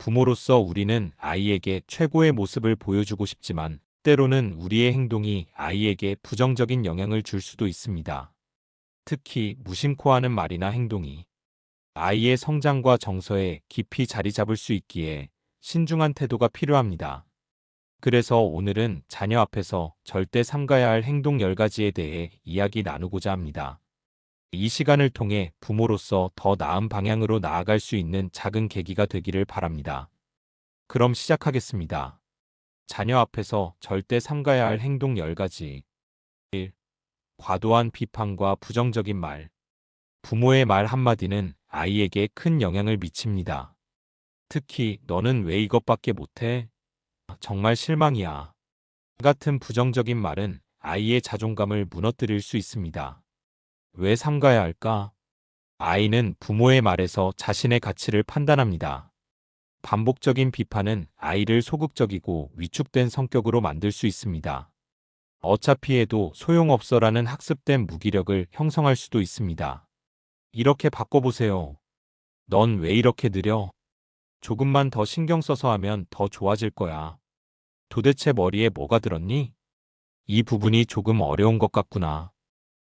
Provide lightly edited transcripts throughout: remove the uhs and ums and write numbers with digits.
부모로서 우리는 아이에게 최고의 모습을 보여주고 싶지만 때로는 우리의 행동이 아이에게 부정적인 영향을 줄 수도 있습니다. 특히 무심코 하는 말이나 행동이 아이의 성장과 정서에 깊이 자리 잡을 수 있기에 신중한 태도가 필요합니다. 그래서 오늘은 자녀 앞에서 절대 삼가야 할 행동 10가지에 대해 이야기 나누고자 합니다. 이 시간을 통해 부모로서 더 나은 방향으로 나아갈 수 있는 작은 계기가 되기를 바랍니다. 그럼 시작하겠습니다. 자녀 앞에서 절대 삼가야 할 행동 10가지. 1. 과도한 비판과 부정적인 말. 부모의 말 한마디는 아이에게 큰 영향을 미칩니다. 특히 너는 왜 이것밖에 못해? 정말 실망이야. 같은 부정적인 말은 아이의 자존감을 무너뜨릴 수 있습니다. 왜 삼가야 할까? 아이는 부모의 말에서 자신의 가치를 판단합니다. 반복적인 비판은 아이를 소극적이고 위축된 성격으로 만들 수 있습니다. 어차피 해도 소용없어라는 학습된 무기력을 형성할 수도 있습니다. 이렇게 바꿔보세요. 넌 왜 이렇게 느려? 조금만 더 신경 써서 하면 더 좋아질 거야. 도대체 머리에 뭐가 들었니? 이 부분이 조금 어려운 것 같구나.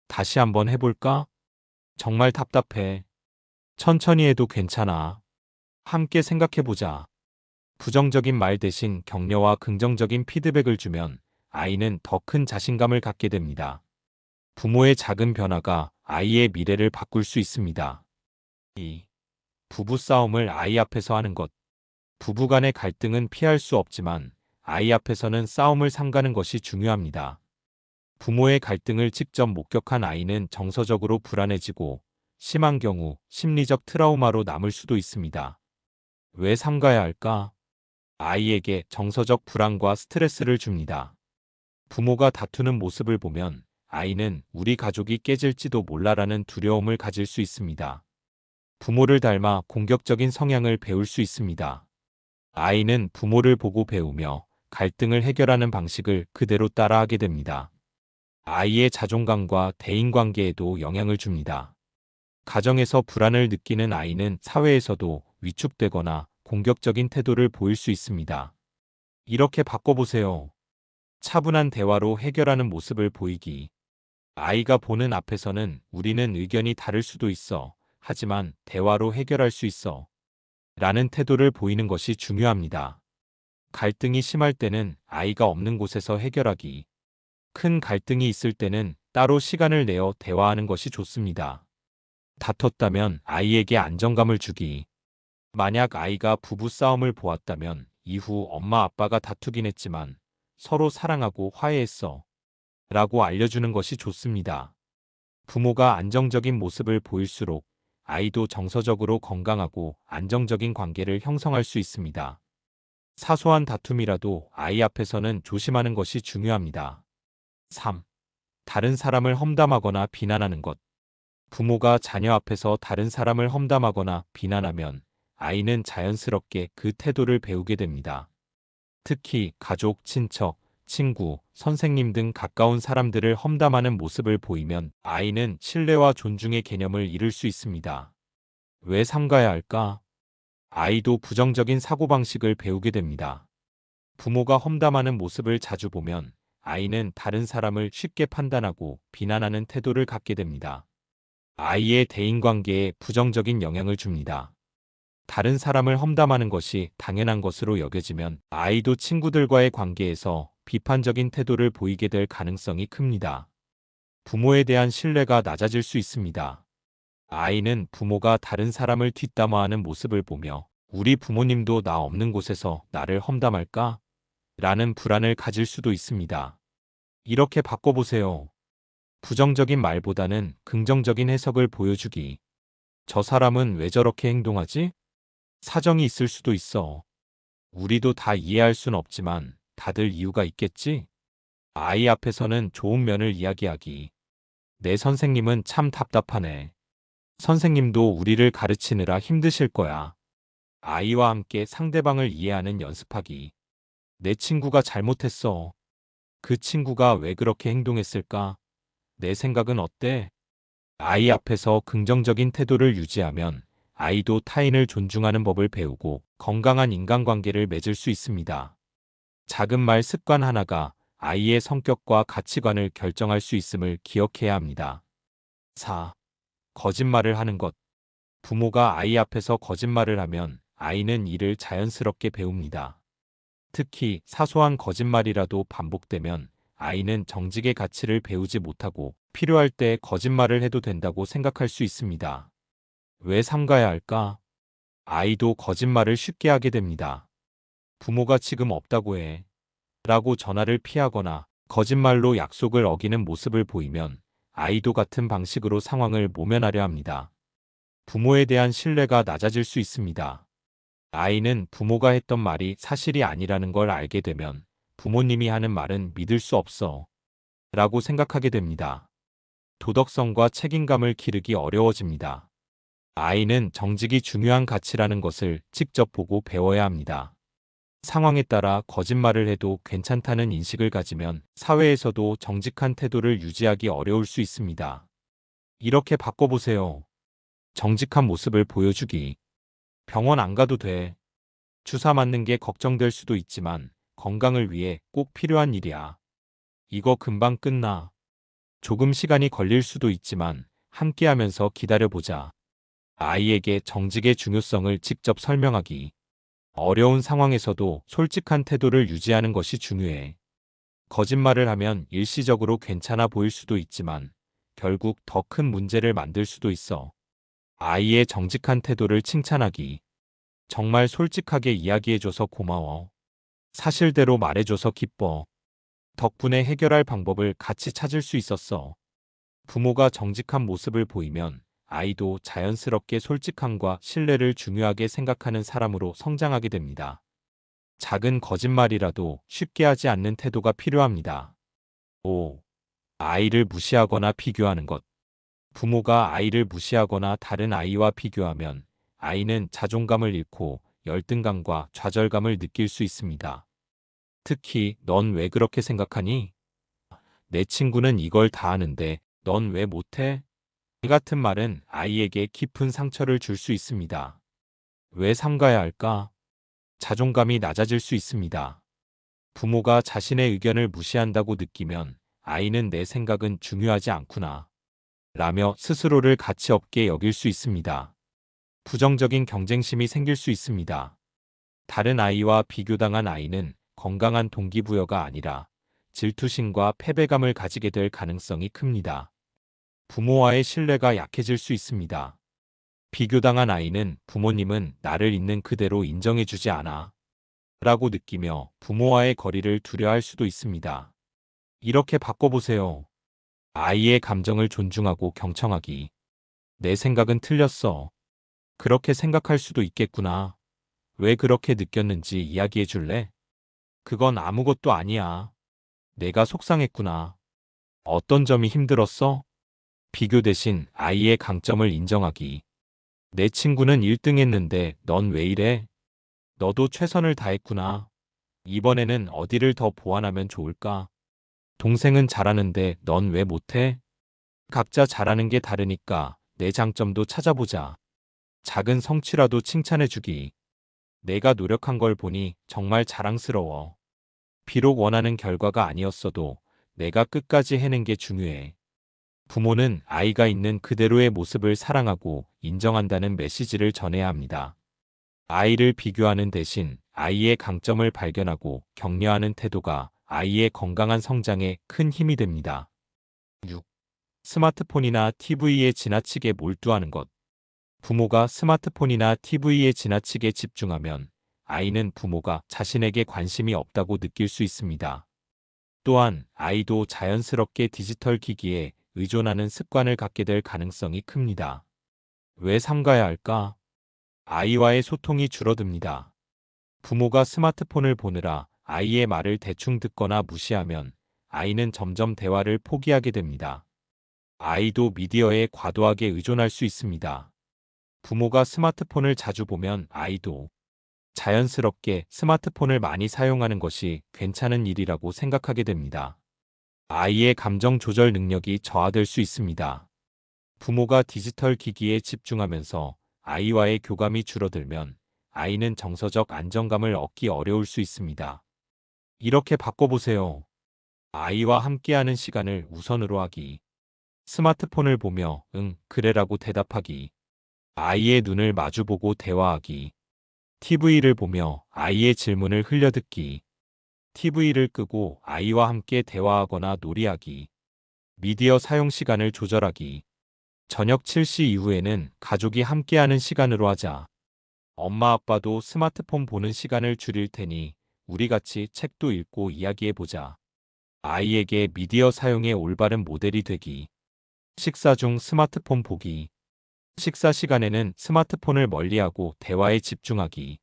다시 한번 해볼까? 정말 답답해. 천천히 해도 괜찮아. 함께 생각해보자. 부정적인 말 대신 격려와 긍정적인 피드백을 주면 아이는 더 큰 자신감을 갖게 됩니다. 부모의 작은 변화가 아이의 미래를 바꿀 수 있습니다. 2. 부부싸움을 아이 앞에서 하는 것. 부부 간의 갈등은 피할 수 없지만 아이 앞에서는 싸움을 삼가는 것이 중요합니다. 부모의 갈등을 직접 목격한 아이는 정서적으로 불안해지고 심한 경우 심리적 트라우마로 남을 수도 있습니다. 왜 삼가야 할까? 아이에게 정서적 불안과 스트레스를 줍니다. 부모가 다투는 모습을 보면 아이는 우리 가족이 깨질지도 몰라라는 두려움을 가질 수 있습니다. 부모를 닮아 공격적인 성향을 배울 수 있습니다. 아이는 부모를 보고 배우며 갈등을 해결하는 방식을 그대로 따라하게 됩니다. 아이의 자존감과 대인관계에도 영향을 줍니다. 가정에서 불안을 느끼는 아이는 사회에서도 위축되거나 공격적인 태도를 보일 수 있습니다. 이렇게 바꿔보세요. 차분한 대화로 해결하는 모습을 보이기. 아이가 보는 앞에서는 우리는 의견이 다를 수도 있어. 하지만 대화로 해결할 수 있어. 라는 태도를 보이는 것이 중요합니다. 갈등이 심할 때는 아이가 없는 곳에서 해결하기. 큰 갈등이 있을 때는 따로 시간을 내어 대화하는 것이 좋습니다. 다퉜다면 아이에게 안정감을 주기. 만약 아이가 부부싸움을 보았다면 이후 엄마 아빠가 다투긴 했지만 서로 사랑하고 화해했어. 라고 알려주는 것이 좋습니다. 부모가 안정적인 모습을 보일수록 아이도 정서적으로 건강하고 안정적인 관계를 형성할 수 있습니다. 사소한 다툼이라도 아이 앞에서는 조심하는 것이 중요합니다. 3. 다른 사람을 험담하거나 비난하는 것. 부모가 자녀 앞에서 다른 사람을 험담하거나 비난하면 아이는 자연스럽게 그 태도를 배우게 됩니다. 특히 가족, 친척, 친구, 선생님 등 가까운 사람들을 험담하는 모습을 보이면 아이는 신뢰와 존중의 개념을 잃을 수 있습니다. 왜 삼가야 할까? 아이도 부정적인 사고방식을 배우게 됩니다. 부모가 험담하는 모습을 자주 보면 아이는 다른 사람을 쉽게 판단하고 비난하는 태도를 갖게 됩니다. 아이의 대인관계에 부정적인 영향을 줍니다. 다른 사람을 험담하는 것이 당연한 것으로 여겨지면 아이도 친구들과의 관계에서 비판적인 태도를 보이게 될 가능성이 큽니다. 부모에 대한 신뢰가 낮아질 수 있습니다. 아이는 부모가 다른 사람을 뒷담화하는 모습을 보며 우리 부모님도 나 없는 곳에서 나를 험담할까? 라는 불안을 가질 수도 있습니다. 이렇게 바꿔보세요. 부정적인 말보다는 긍정적인 해석을 보여주기. 저 사람은 왜 저렇게 행동하지? 사정이 있을 수도 있어. 우리도 다 이해할 순 없지만 다들 이유가 있겠지? 아이 앞에서는 좋은 면을 이야기하기. 내 선생님은 참 답답하네. 선생님도 우리를 가르치느라 힘드실 거야. 아이와 함께 상대방을 이해하는 연습하기. 내 친구가 잘못했어. 그 친구가 왜 그렇게 행동했을까? 내 생각은 어때? 아이 앞에서 긍정적인 태도를 유지하면 아이도 타인을 존중하는 법을 배우고 건강한 인간관계를 맺을 수 있습니다. 작은 말 습관 하나가 아이의 성격과 가치관을 결정할 수 있음을 기억해야 합니다. 4. 거짓말을 하는 것. 부모가 아이 앞에서 거짓말을 하면 아이는 이를 자연스럽게 배웁니다. 특히 사소한 거짓말이라도 반복되면 아이는 정직의 가치를 배우지 못하고 필요할 때 거짓말을 해도 된다고 생각할 수 있습니다. 왜 삼가야 할까? 아이도 거짓말을 쉽게 하게 됩니다. 부모가 지금 없다고 해. 라고 전화를 피하거나 거짓말로 약속을 어기는 모습을 보이면 아이도 같은 방식으로 상황을 모면하려 합니다. 부모에 대한 신뢰가 낮아질 수 있습니다. 아이는 부모가 했던 말이 사실이 아니라는 걸 알게 되면 부모님이 하는 말은 믿을 수 없어 라고 생각하게 됩니다. 도덕성과 책임감을 기르기 어려워집니다. 아이는 정직이 중요한 가치라는 것을 직접 보고 배워야 합니다. 상황에 따라 거짓말을 해도 괜찮다는 인식을 가지면 사회에서도 정직한 태도를 유지하기 어려울 수 있습니다. 이렇게 바꿔보세요. 정직한 모습을 보여주기. 병원 안 가도 돼. 주사 맞는 게 걱정될 수도 있지만 건강을 위해 꼭 필요한 일이야. 이거 금방 끝나. 조금 시간이 걸릴 수도 있지만 함께하면서 기다려보자. 아이에게 정직의 중요성을 직접 설명하기. 어려운 상황에서도 솔직한 태도를 유지하는 것이 중요해. 거짓말을 하면 일시적으로 괜찮아 보일 수도 있지만 결국 더 큰 문제를 만들 수도 있어. 아이의 정직한 태도를 칭찬하기. 정말 솔직하게 이야기해줘서 고마워. 사실대로 말해줘서 기뻐. 덕분에 해결할 방법을 같이 찾을 수 있었어. 부모가 정직한 모습을 보이면 아이도 자연스럽게 솔직함과 신뢰를 중요하게 생각하는 사람으로 성장하게 됩니다. 작은 거짓말이라도 쉽게 하지 않는 태도가 필요합니다. 5. 아이를 무시하거나 비교하는 것. 부모가 아이를 무시하거나 다른 아이와 비교하면 아이는 자존감을 잃고 열등감과 좌절감을 느낄 수 있습니다. 특히 넌 왜 그렇게 생각하니? 내 친구는 이걸 다 하는데 넌 왜 못해? 이 같은 말은 아이에게 깊은 상처를 줄 수 있습니다. 왜 삼가야 할까? 자존감이 낮아질 수 있습니다. 부모가 자신의 의견을 무시한다고 느끼면 아이는 내 생각은 중요하지 않구나 라며 스스로를 가치 없게 여길 수 있습니다. 부정적인 경쟁심이 생길 수 있습니다. 다른 아이와 비교당한 아이는 건강한 동기부여가 아니라 질투심과 패배감을 가지게 될 가능성이 큽니다. 부모와의 신뢰가 약해질 수 있습니다. 비교당한 아이는 부모님은 나를 있는 그대로 인정해주지 않아 라고 느끼며 부모와의 거리를 두려워할 수도 있습니다. 이렇게 바꿔보세요. 아이의 감정을 존중하고 경청하기. 내 생각은 틀렸어. 그렇게 생각할 수도 있겠구나. 왜 그렇게 느꼈는지 이야기해 줄래? 그건 아무것도 아니야. 내가 속상했구나. 어떤 점이 힘들었어? 비교 대신 아이의 강점을 인정하기. 내 친구는 1등 했는데 넌 왜 이래? 너도 최선을 다했구나. 이번에는 어디를 더 보완하면 좋을까? 동생은 잘하는데 넌 왜 못해? 각자 잘하는 게 다르니까 내 장점도 찾아보자. 작은 성취라도 칭찬해주기. 내가 노력한 걸 보니 정말 자랑스러워. 비록 원하는 결과가 아니었어도 내가 끝까지 해낸 게 중요해. 부모는 아이가 있는 그대로의 모습을 사랑하고 인정한다는 메시지를 전해야 합니다. 아이를 비교하는 대신 아이의 강점을 발견하고 격려하는 태도가 아이의 건강한 성장에 큰 힘이 됩니다. 6. 스마트폰이나 TV에 지나치게 몰두하는 것. 부모가 스마트폰이나 TV에 지나치게 집중하면 아이는 부모가 자신에게 관심이 없다고 느낄 수 있습니다. 또한 아이도 자연스럽게 디지털 기기에 의존하는 습관을 갖게 될 가능성이 큽니다. 왜 삼가야 할까? 아이와의 소통이 줄어듭니다. 부모가 스마트폰을 보느라 아이의 말을 대충 듣거나 무시하면 아이는 점점 대화를 포기하게 됩니다. 아이도 미디어에 과도하게 의존할 수 있습니다. 부모가 스마트폰을 자주 보면 아이도 자연스럽게 스마트폰을 많이 사용하는 것이 괜찮은 일이라고 생각하게 됩니다. 아이의 감정 조절 능력이 저하될 수 있습니다. 부모가 디지털 기기에 집중하면서 아이와의 교감이 줄어들면 아이는 정서적 안정감을 얻기 어려울 수 있습니다. 이렇게 바꿔보세요. 아이와 함께하는 시간을 우선으로 하기. 스마트폰을 보며 응, 그래라고 대답하기. 아이의 눈을 마주보고 대화하기. TV를 보며 아이의 질문을 흘려듣기. TV를 끄고 아이와 함께 대화하거나 놀이하기. 미디어 사용 시간을 조절하기. 저녁 7시 이후에는 가족이 함께하는 시간으로 하자. 엄마 아빠도 스마트폰 보는 시간을 줄일 테니 우리 같이 책도 읽고 이야기해보자. 아이에게 미디어 사용의 올바른 모델이 되기. 식사 중 스마트폰 보기. 식사 시간에는 스마트폰을 멀리하고 대화에 집중하기.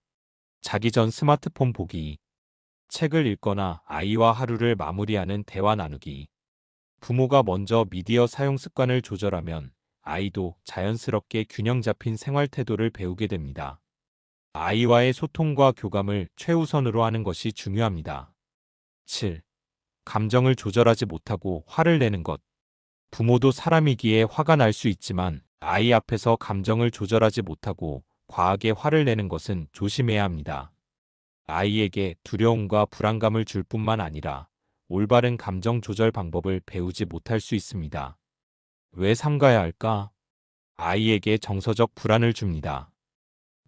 자기 전 스마트폰 보기. 책을 읽거나 아이와 하루를 마무리하는 대화 나누기. 부모가 먼저 미디어 사용 습관을 조절하면 아이도 자연스럽게 균형 잡힌 생활 태도를 배우게 됩니다. 아이와의 소통과 교감을 최우선으로 하는 것이 중요합니다. 7. 감정을 조절하지 못하고 화를 내는 것. 부모도 사람이기에 화가 날 수 있지만 아이 앞에서 감정을 조절하지 못하고 과하게 화를 내는 것은 조심해야 합니다. 아이에게 두려움과 불안감을 줄 뿐만 아니라 올바른 감정 조절 방법을 배우지 못할 수 있습니다. 왜 삼가야 할까? 아이에게 정서적 불안을 줍니다.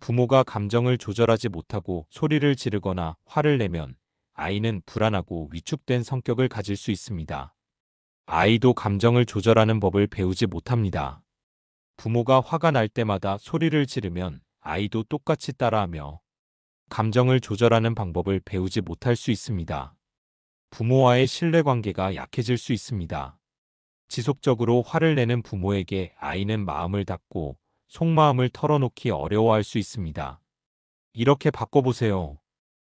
부모가 감정을 조절하지 못하고 소리를 지르거나 화를 내면 아이는 불안하고 위축된 성격을 가질 수 있습니다. 아이도 감정을 조절하는 법을 배우지 못합니다. 부모가 화가 날 때마다 소리를 지르면 아이도 똑같이 따라하며 감정을 조절하는 방법을 배우지 못할 수 있습니다. 부모와의 신뢰관계가 약해질 수 있습니다. 지속적으로 화를 내는 부모에게 아이는 마음을 닫고 속마음을 털어놓기 어려워할 수 있습니다. 이렇게 바꿔보세요.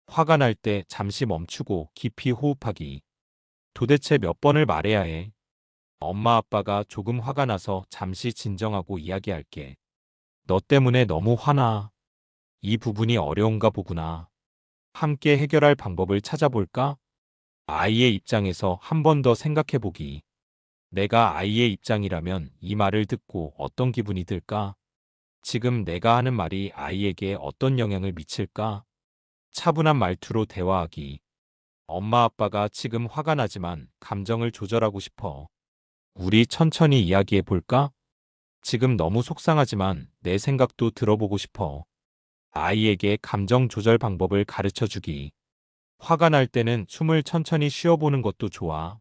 화가 날 때 잠시 멈추고 깊이 호흡하기. 도대체 몇 번을 말해야 해? 엄마 아빠가 조금 화가 나서 잠시 진정하고 이야기할게. 너 때문에 너무 화나. 이 부분이 어려운가 보구나. 함께 해결할 방법을 찾아볼까? 아이의 입장에서 한 번 더 생각해 보기. 내가 아이의 입장이라면 이 말을 듣고 어떤 기분이 들까? 지금 내가 하는 말이 아이에게 어떤 영향을 미칠까? 차분한 말투로 대화하기. 엄마 아빠가 지금 화가 나지만 감정을 조절하고 싶어. 우리 천천히 이야기해 볼까? 지금 너무 속상하지만 내 생각도 들어보고 싶어. 아이에게 감정 조절 방법을 가르쳐 주기. 화가 날 때는 숨을 천천히 쉬어보는 것도 좋아.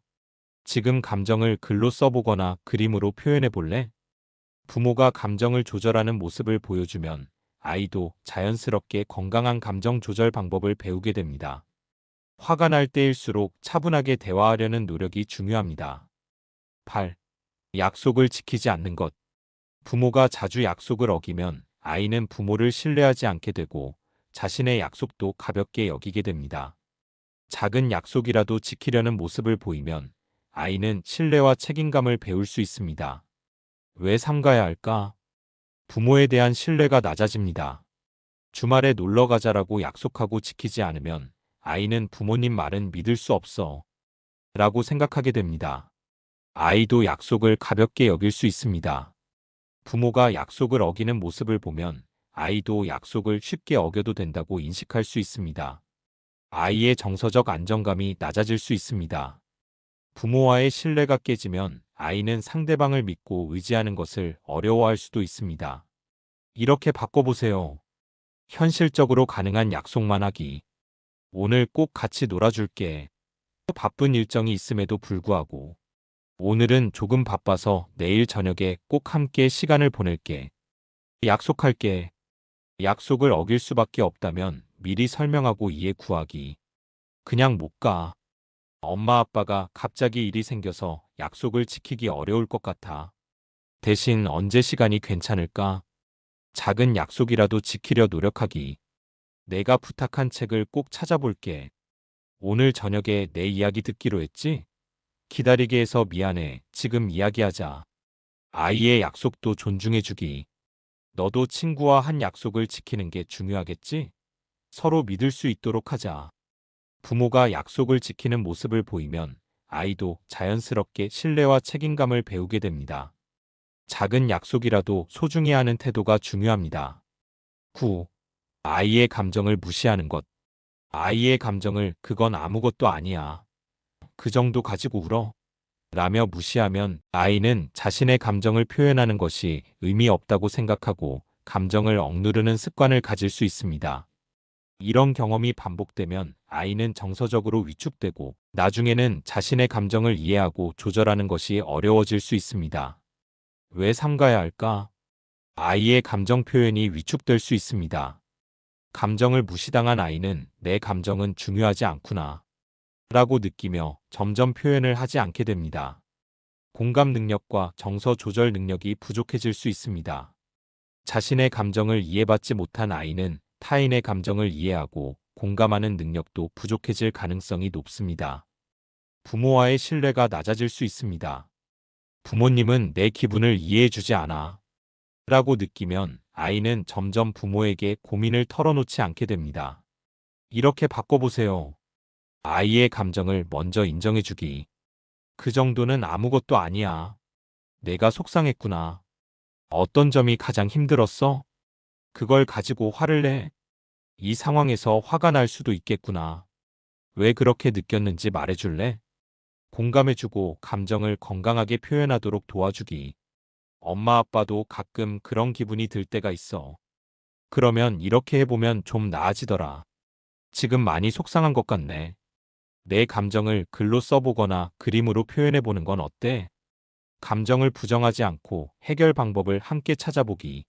지금 감정을 글로 써보거나 그림으로 표현해 볼래? 부모가 감정을 조절하는 모습을 보여주면 아이도 자연스럽게 건강한 감정 조절 방법을 배우게 됩니다. 화가 날 때일수록 차분하게 대화하려는 노력이 중요합니다. 8. 약속을 지키지 않는 것. 부모가 자주 약속을 어기면 아이는 부모를 신뢰하지 않게 되고 자신의 약속도 가볍게 여기게 됩니다. 작은 약속이라도 지키려는 모습을 보이면 아이는 신뢰와 책임감을 배울 수 있습니다. 왜 삼가야 할까? 부모에 대한 신뢰가 낮아집니다. 주말에 놀러 가자라고 약속하고 지키지 않으면 아이는 부모님 말은 믿을 수 없어 라고 생각하게 됩니다. 아이도 약속을 가볍게 여길 수 있습니다. 부모가 약속을 어기는 모습을 보면 아이도 약속을 쉽게 어겨도 된다고 인식할 수 있습니다. 아이의 정서적 안정감이 낮아질 수 있습니다. 부모와의 신뢰가 깨지면 아이는 상대방을 믿고 의지하는 것을 어려워할 수도 있습니다. 이렇게 바꿔보세요. 현실적으로 가능한 약속만 하기. 오늘 꼭 같이 놀아줄게. 바쁜 일정이 있음에도 불구하고 오늘은 조금 바빠서 내일 저녁에 꼭 함께 시간을 보낼게. 약속할게. 약속을 어길 수밖에 없다면 미리 설명하고 이해 구하기. 그냥 못 가. 엄마 아빠가 갑자기 일이 생겨서 약속을 지키기 어려울 것 같아. 대신 언제 시간이 괜찮을까? 작은 약속이라도 지키려 노력하기. 내가 부탁한 책을 꼭 찾아볼게. 오늘 저녁에 내 이야기 듣기로 했지? 기다리게 해서 미안해. 지금 이야기하자. 아이의 약속도 존중해주기. 너도 친구와 한 약속을 지키는 게 중요하겠지? 서로 믿을 수 있도록 하자. 부모가 약속을 지키는 모습을 보이면 아이도 자연스럽게 신뢰와 책임감을 배우게 됩니다. 작은 약속이라도 소중히 하는 태도가 중요합니다. 9. 아이의 감정을 무시하는 것. 아이의 감정을 그건 아무것도 아니야. 그 정도 가지고 울어? 라며 무시하면 아이는 자신의 감정을 표현하는 것이 의미 없다고 생각하고 감정을 억누르는 습관을 가질 수 있습니다. 이런 경험이 반복되면 아이는 정서적으로 위축되고 나중에는 자신의 감정을 이해하고 조절하는 것이 어려워질 수 있습니다. 왜 삼가야 할까? 아이의 감정 표현이 위축될 수 있습니다. 감정을 무시당한 아이는 내 감정은 중요하지 않구나 라고 느끼며 점점 표현을 하지 않게 됩니다. 공감 능력과 정서 조절 능력이 부족해질 수 있습니다. 자신의 감정을 이해받지 못한 아이는 타인의 감정을 이해하고 공감하는 능력도 부족해질 가능성이 높습니다. 부모와의 신뢰가 낮아질 수 있습니다. 부모님은 내 기분을 이해해주지 않아 라고 느끼면 아이는 점점 부모에게 고민을 털어놓지 않게 됩니다. 이렇게 바꿔보세요. 아이의 감정을 먼저 인정해주기. 그 정도는 아무것도 아니야. 내가 속상했구나. 어떤 점이 가장 힘들었어? 그걸 가지고 화를 내? 이 상황에서 화가 날 수도 있겠구나. 왜 그렇게 느꼈는지 말해줄래? 공감해주고 감정을 건강하게 표현하도록 도와주기. 엄마 아빠도 가끔 그런 기분이 들 때가 있어. 그러면 이렇게 해보면 좀 나아지더라. 지금 많이 속상한 것 같네. 내 감정을 글로 써보거나 그림으로 표현해보는 건 어때? 감정을 부정하지 않고 해결 방법을 함께 찾아보기.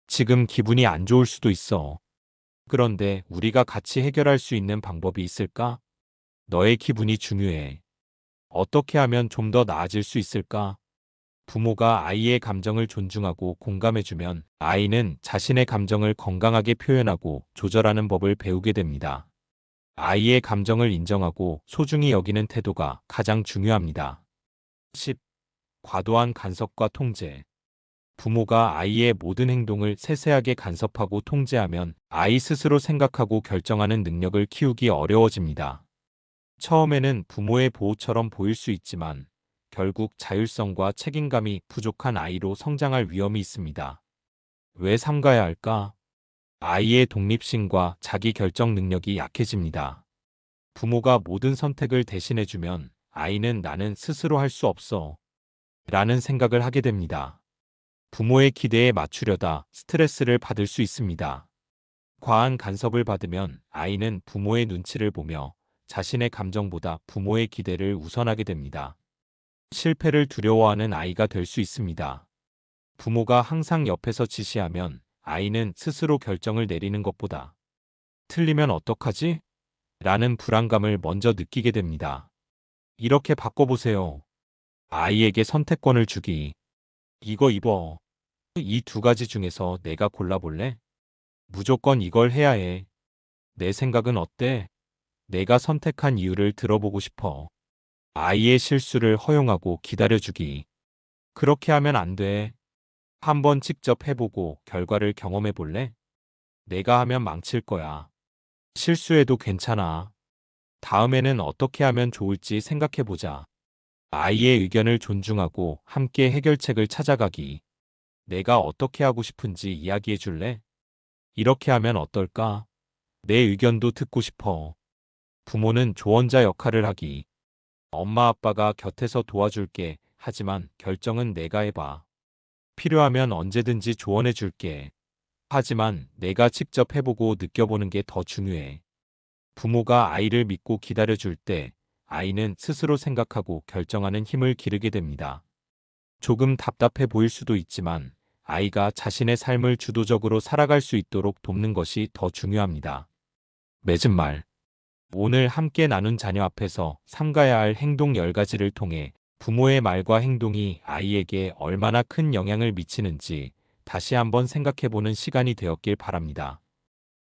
지금 기분이 안 좋을 수도 있어. 그런데 우리가 같이 해결할 수 있는 방법이 있을까? 너의 기분이 중요해. 어떻게 하면 좀 더 나아질 수 있을까? 부모가 아이의 감정을 존중하고 공감해주면 아이는 자신의 감정을 건강하게 표현하고 조절하는 법을 배우게 됩니다. 아이의 감정을 인정하고 소중히 여기는 태도가 가장 중요합니다. 10. 과도한 간섭과 통제. 부모가 아이의 모든 행동을 세세하게 간섭하고 통제하면 아이 스스로 생각하고 결정하는 능력을 키우기 어려워집니다. 처음에는 부모의 보호처럼 보일 수 있지만 결국 자율성과 책임감이 부족한 아이로 성장할 위험이 있습니다. 왜 삼가야 할까? 아이의 독립심과 자기 결정 능력이 약해집니다. 부모가 모든 선택을 대신해주면 아이는 나는 스스로 할 수 없어 라는 생각을 하게 됩니다. 부모의 기대에 맞추려다 스트레스를 받을 수 있습니다. 과한 간섭을 받으면 아이는 부모의 눈치를 보며 자신의 감정보다 부모의 기대를 우선하게 됩니다. 실패를 두려워하는 아이가 될 수 있습니다. 부모가 항상 옆에서 지시하면 아이는 스스로 결정을 내리는 것보다 틀리면 어떡하지? 라는 불안감을 먼저 느끼게 됩니다. 이렇게 바꿔보세요. 아이에게 선택권을 주기. 이거 입어. 이 두 가지 중에서 내가 골라볼래? 무조건 이걸 해야 해. 내 생각은 어때? 내가 선택한 이유를 들어보고 싶어. 아이의 실수를 허용하고 기다려주기. 그렇게 하면 안 돼. 한번 직접 해보고 결과를 경험해 볼래? 내가 하면 망칠 거야. 실수해도 괜찮아. 다음에는 어떻게 하면 좋을지 생각해 보자. 아이의 의견을 존중하고 함께 해결책을 찾아가기. 내가 어떻게 하고 싶은지 이야기해 줄래? 이렇게 하면 어떨까? 내 의견도 듣고 싶어. 부모는 조언자 역할을 하기. 엄마 아빠가 곁에서 도와줄게. 하지만 결정은 내가 해봐. 필요하면 언제든지 조언해 줄게. 하지만 내가 직접 해보고 느껴보는 게 더 중요해. 부모가 아이를 믿고 기다려줄 때 아이는 스스로 생각하고 결정하는 힘을 기르게 됩니다. 조금 답답해 보일 수도 있지만 아이가 자신의 삶을 주도적으로 살아갈 수 있도록 돕는 것이 더 중요합니다. 맺은 말. 오늘 함께 나눈 자녀 앞에서 삼가야 할 행동 10가지를 통해 부모의 말과 행동이 아이에게 얼마나 큰 영향을 미치는지 다시 한번 생각해보는 시간이 되었길 바랍니다.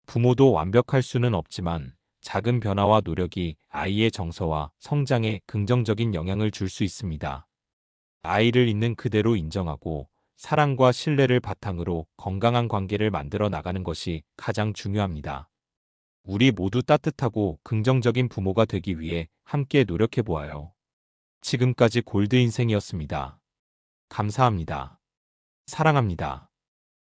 부모도 완벽할 수는 없지만 작은 변화와 노력이 아이의 정서와 성장에 긍정적인 영향을 줄 수 있습니다. 아이를 있는 그대로 인정하고 사랑과 신뢰를 바탕으로 건강한 관계를 만들어 나가는 것이 가장 중요합니다. 우리 모두 따뜻하고 긍정적인 부모가 되기 위해 함께 노력해 보아요. 지금까지 골드 인생이었습니다. 감사합니다. 사랑합니다.